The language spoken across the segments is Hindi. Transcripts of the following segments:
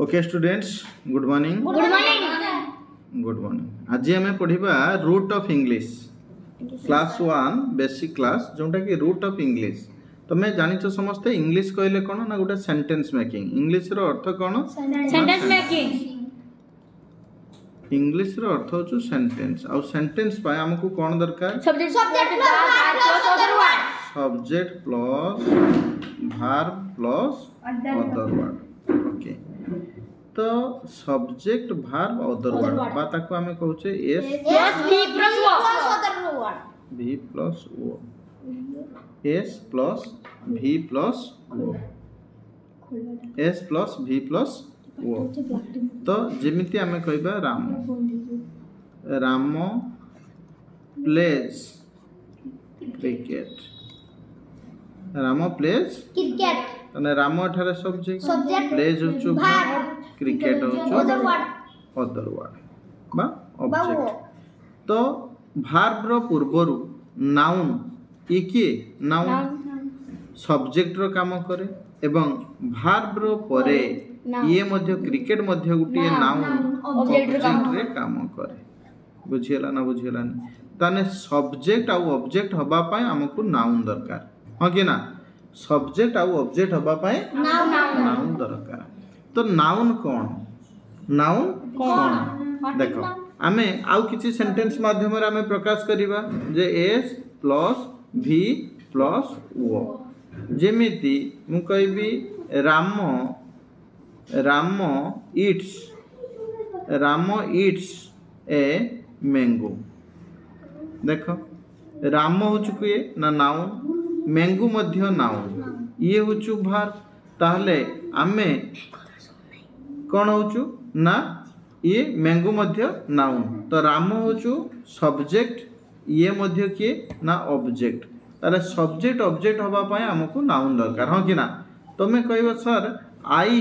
okay students good morning good morning आज आम पढ़ा root of English class 1 basic class जोटा कि रूट ऑफ इंग्लिश तुम्हें जानिଛ समस्ते इंग्लिश कहले कौन ना गोटे सेंटेंस मेकिंग इंग्लिश रो अर्थ कौन सेंटेंस मेकिंग इंग्लिश रो अर्थ होछु सेंटेंस और सेंटेंस पाए हमको कौन दरकार subject plus verb plus other word okay तो सब्जेक्ट वर्ब अदर वर्ड बा ताको हमें कहउछे एस भी प्लस ओ एस प्लस भी प्लस ओ एस प्लस भी प्लस ओ तो जेमिति हमें कहबा Ram pledge cricket Ram pledge cricket तने Ram अठारे subject pledge होचु cricket होचु other word बा ऑब्जेक्ट तो वर्ब रो पूर्वरु नाउन इके नाउन सब्जेक्ट रो काम करे एवं वर्ब रो परे ये मध्य क्रिकेट मध्य गुटिए नाउन ऑब्जेक्ट रे काम करे बुझियला ना बुझियला ताने सब्जेक्ट आ ऑब्जेक्ट हबा पय हमकु नाउन दरकार हां कि ना सब्जेक्ट आ ऑब्जेक्ट हबा पय नाउन दरकार तो नाउन कौन देखो आमे आउ किछि सेंटेंस माध्यम रे आमे प्रकाश करिबा जे एस प्लस भी प्लस ओ जेमिति मु कहबी राम इट्स ए मैंगो देखो राम होचु के ना नाउन मैंगो मध्य नाउन ये होचु वर्ब ताहले आमे कौन होचु ना ये मैंगो मध्य नाउन तो राम होचु सब्जेक्ट ये मध्य के ना ऑब्जेक्ट तारे सब्जेक्ट ऑब्जेक्ट हवा पाए हमको नाउन दरकार हां कि ना तमे कहबो sir I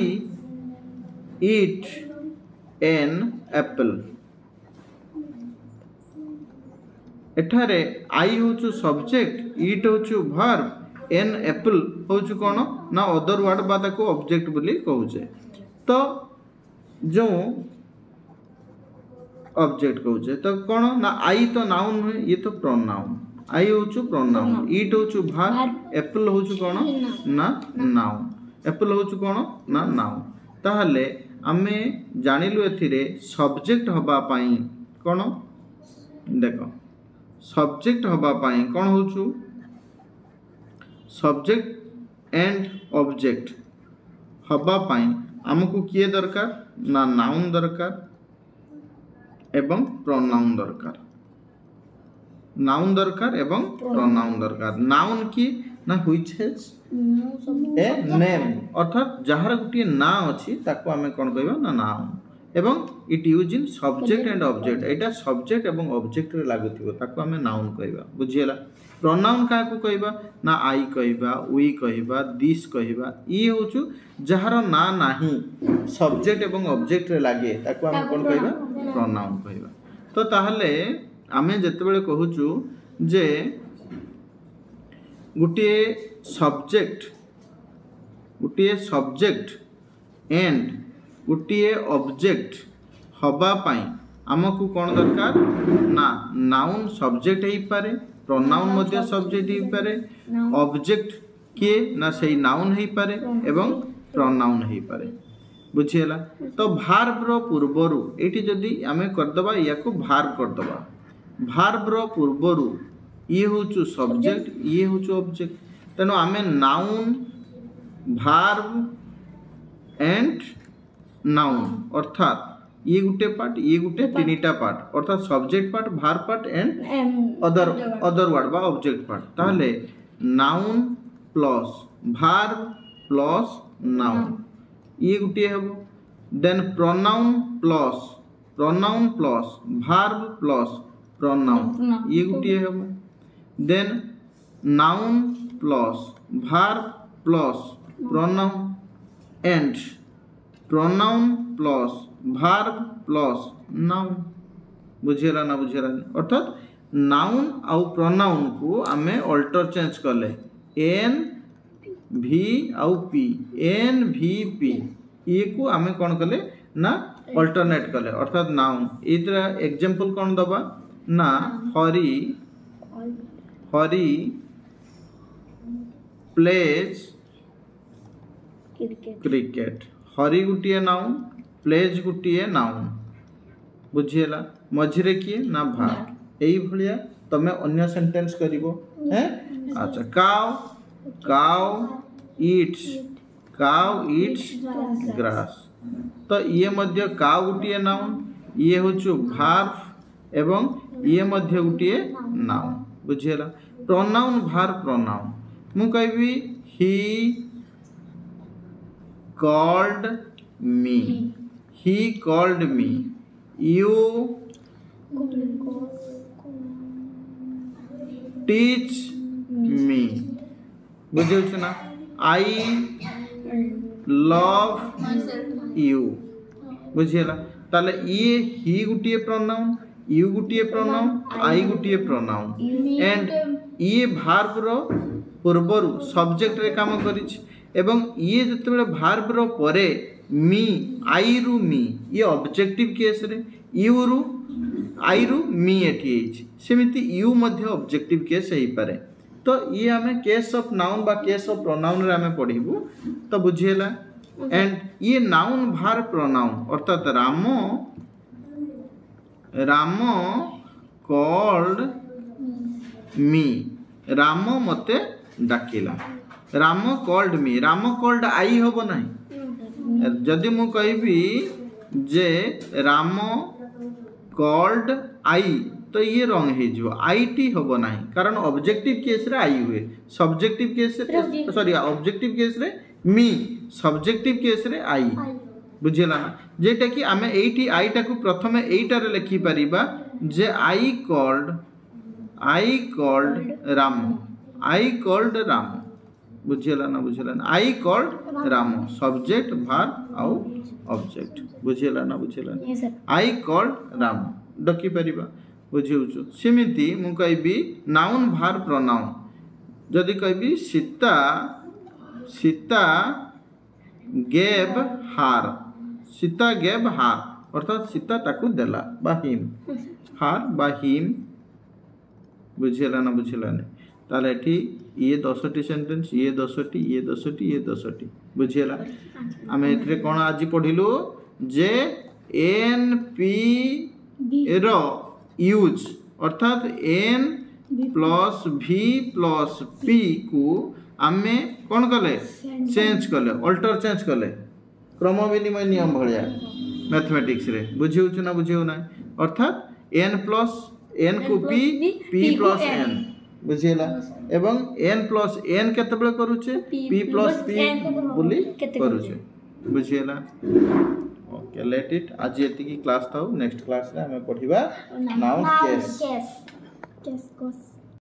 eat an apple एठारे आई होचु सब्जेक्ट ईट होचु वर्ब एन एप्पल होचु कोन ना अदर वर्ड बा ताको ऑब्जेक्ट बोली कहउचे तो जो ऑब्जेक्ट कहउचे तो कोन ना आई तो नाउन हुए ये तो प्रोनाउन आई होचु प्रोनाउन ईट होचु वर्ब एप्पल होचु कोन ना नाउन एप्पल होचु कोन ना नाउन ताहले आमे जानिलु एथिरे सब्जेक्ट हबा पई कोन देखो सब्जेक्ट हबा पई कोन होचु सब्जेक्ट एंड ऑब्जेक्ट हबा पई हमको किए दरकार ना नाउन दरकार एवं प्रोनाउन दरकार नाउन दरकार एवं प्रोनाउन दरकार नाउन की ना व्हिच हैज ए नेम अर्थात जहार गुटिए ना अछि ताको हमें कोन कहबा ना नाउन एवं it use in subject and object Etah subject एवं ऑब्जेक्ट रे लागुथिबो ताको हमें नाउन कहबा बुझियला प्रोनाउन का को कहबा ना आई कहबा वी कहबा दिस कहबा ई होचु जहार ना नाही सब्जेक्ट एवं ऑब्जेक्ट रे लागे ताको हमें कोन कहबा प्रोनाउन कहबा तो ताहले आमे जते बेले कहूचु जे गुटिए सब्जेक्ट एंड गुटिए ऑब्जेक्ट हबा पाई हमकु कोन दरकार ना नाउन सब्जेक्ट हेई पारे प्रोनाउन मध्य सब्जेक्ट हेई पारे ऑब्जेक्ट के ना सही नाउन हेई पारे एवं प्रोनाउन हेई पारे बुझियला तो वर्ब रो पूर्वरु एठी जदी हमें कर दबा या को वर्ब कर दबा वर्ब रो पूर्वरु ये होचु सब्जेक्ट ये होचु ऑब्जेक्ट तनो हमें नाउन वर्ब एंड नाउन अर्थात ये गुटे पार्ट ये गुटे तीनटा पार्ट अर्थात subject part verb part and other word बा ऑब्जेक्ट पार्ट ताहले noun plus verb plus noun ये गुटे हबो then pronoun plus verb plus pronoun ये गुटे हबो then noun plus verb plus pronoun and pronoun plus verb plus noun बुझेला ना बुझेला अर्थात नाउन आउ प्रोनाउन को आमे अल्टर चेंज करले एन भी आउ पी एन भी पी ये को आम कौन कले ना अल्टरनेट कले अर्थात नाउन इतरा एग्जांपल कौन दबा ना हरी हरी प्लेज क्रिकेट हरी गुटिए नाउन प्लेज गुटिए नाउन बुझीला मझिरे किए ना भार एई भलिया तमे अन्य सेंटेंस करिवो हैं अच्छा काउ ईट्स ग्रास तो ये मध्य काउ गुटिए नाउन ये होचु भार्ब एवं ये मध्य गुटिए नाउन बुझीला प्रोनाउन भार्ब प्रोनाउन मु कहबी ही called me you teach me बुझे ना I love you बुझेला ताले ये ही गुटिए प्रोनाउन यू गुटिए प्रोनाउन आई गुटिए प्रोनाउन एंड ये भार्ब रो पूर्वरु सब्जेक्ट रे काम करिछ एवं ये जतबेले भार्ब रो परे मी आई रु मी ये ऑब्जेक्टिव केस रे यू रु आई रु मी एठी अछि सेमिति यू मध्य ऑब्जेक्टिव केस हेई पारे तो ये हमें केस ऑफ नाउन बा केस ऑफ प्रोनाउन रे हमें पढिबू तो बुझिएला एंड ये नाउन भार्ब प्रोनाउन अर्थात राम कॉल्ड मी राम मते डाकिला राम कॉल्ड मी राम कॉल्ड आई होबो नहीं जदि मु कहबी जे राम कॉल्ड आई तो ये रंग हे जो आई टी होबो नहीं कारण ऑब्जेक्टिव केस रे आई हुए सब्जेक्टिव केस रे सॉरी ऑब्जेक्टिव केस रे मी सब्जेक्टिव केस रे आई बुझिला ना जेटा कि आमे एठी आईटा को प्रथमे एटा रे लिखि परिबा जे आई कॉल्ड राम बुझिला ना I called Ram subject verb आउ ऑब्जेक्ट बुझिला ना आई कॉल्ड राम डकी परिबा बुझिउछु सेमिति मु कहबी नाउन भार्ब प्रोनाउन जदि कहबी सीता गेव हार अर्थात सीता ताकू देला बा हिम हार बा हिम बुझिला ना ताले एठी ये 10टी सेंटेंस ये 10टी बुझिला आमे एथरे कोन आज पढिलु जे एन पी रो यूज अर्थात एन प्लस भी प्लस पी को आमे कोन कले चेंज कले अल्टर चेंज कले क्रम विनिमय नियम भलिया मैथमेटिक्स रे बुझिउछु ना बुझिउ ना अर्थात एन प्लस एन को पी प्लस एन बुझिला एवं एन प्लस एन केतबेले करूचे पी प्लस पी बोली करूचे बुझिला ओके लेट इट आज एति की क्लास थाउ नेक्स्ट क्लास रे हमें पढिबा नाउन केस